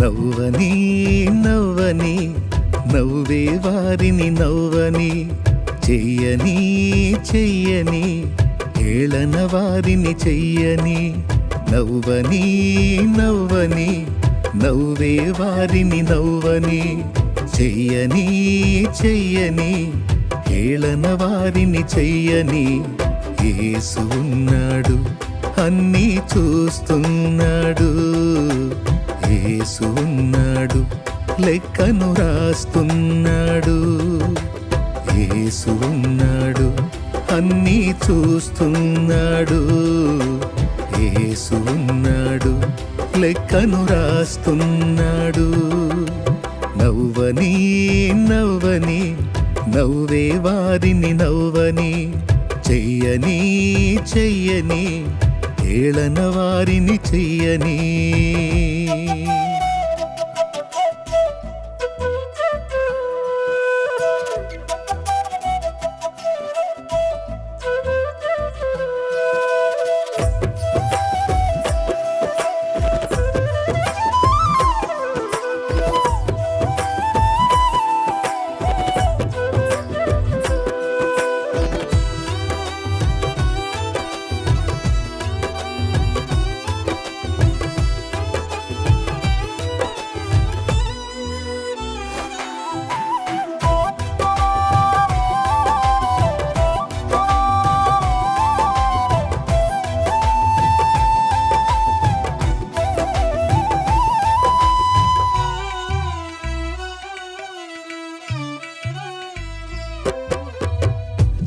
నవ్వని నవ్వని నవ్వే వారిని నవ్వని చెయ్యని చెయ్యని ఏళన వారిని చెయ్యని నవ్వని నవ్వని నవ్వే వారిని నవ్వని చెయ్యని చెయ్యని ఏళన వారిని చెయ్యని యేసు ఉన్నాడు అన్నీ చూస్తున్నాడు యేసు ఉన్నాడు లెక్కను రాస్తున్నాడు యేసు ఉన్నాడు అన్నీ చూస్తున్నాడు యేసు ఉన్నాడు లెక్కను రాస్తున్నాడు నవ్వని నవ్వని నవ్వే వారిని నవ్వని చెయ్యని చెయ్యని ఏళన వారిని చెయ్యని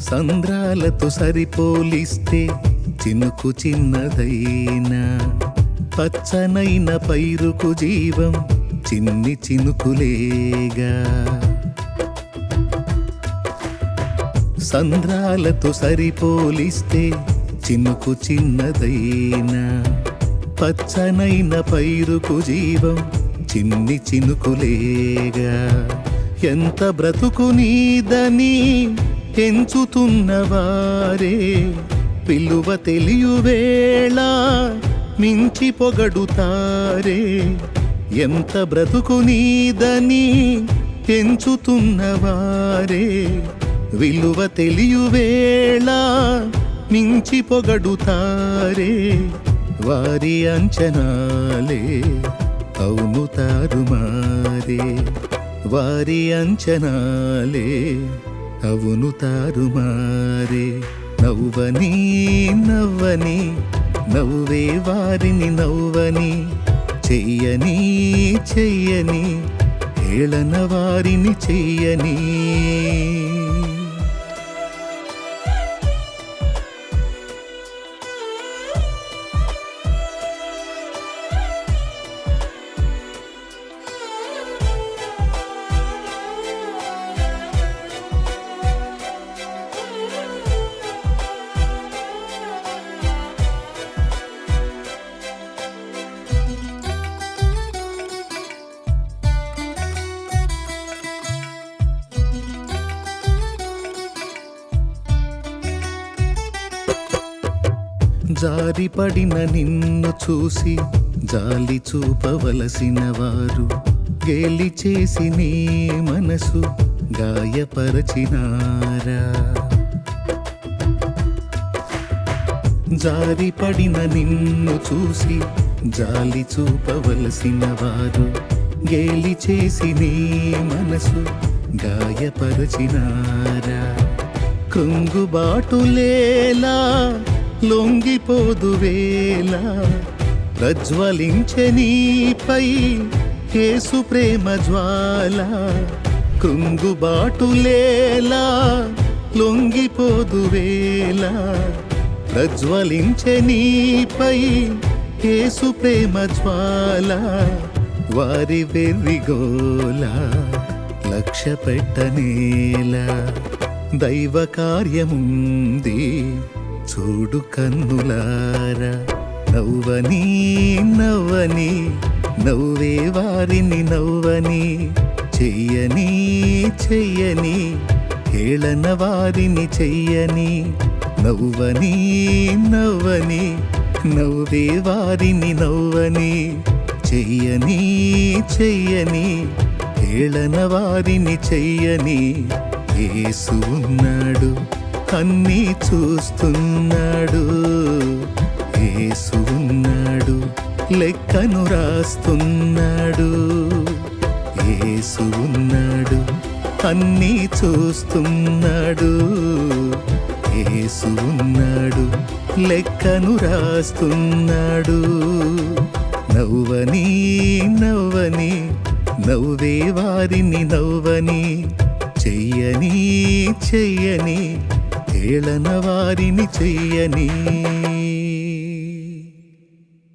సంద్రాలతో సరిపోలిస్తే చినుకు చిన్నదైనా పచ్చనైన పైరుకు జీవం చిన్ని చినుకులేగా సంద్రాలతో సరిపోలిస్తే చినుకు చిన్నదైనా పచ్చనైన పైరుకు జీవం చిన్ని చినుకులేగా ఎంత బ్రతుకు నీదని ఎంచుతున్నవారే పిలువ తెలియువేళ మించి పొగడుతారే ఎంత బ్రతుకు నీదని ఎంచుతున్నవారే విలువ తెలియువేళ మించి పొగడుతారే వారి అంచనాలే అవును తారుమారే వారి అంచనాలే అవును తారుమారే నవ్వని నవ్వని నవ్వే వారిని నవ్వని చెయ్యని చెయ్యని ఏళన వారిని చెయ్యని జారిపడిన నిన్ను చూసి జాలి చూపవలసిన వారు గేలి చేసి నీ మనసు గాయపరచినారా జారిపడిన నిన్ను చూసి జాలి చూపవలసిన వారు గేలి చేసి నీ మనసు గాయపరచినారా కృంగుబాటులేలా లొంగిపోదువేలా ప్రజ్వలించె నీపై యేసు ప్రేమ జ్వాల కృంగుబాటులేలా లొంగిపోదువేళ ప్రజ్వలించే నీపై యేసు ప్రేమ జ్వాల వారి వెర్రిగోల లక్ష్య పెట్టనేలా దైవ కార్యముంది చూడు కన్నులారా నవ్వని నవ్వని నవ్వే వారిని నవ్వని చెయ్యని చెయ్యని హేళన వారిని చెయ్యని నవ్వని నవ్వని నవ్వే వారిని నవ్వని చెయ్యని చెయ్యని హేళన వారిని చెయ్యని యేసు ఉన్నాడు అన్నీ చూస్తున్నాడు యేసు ఉన్నాడు లెక్కను రాస్తున్నాడు యేసు ఉన్నాడు అన్నీ చూస్తున్నాడు యేసు ఉన్నాడు లెక్కను రాస్తున్నాడు నవ్వని నవ్వని నవ్వే వారిని నవ్వని చెయ్యని చెయ్యని హేళన వారిని చెయ్యని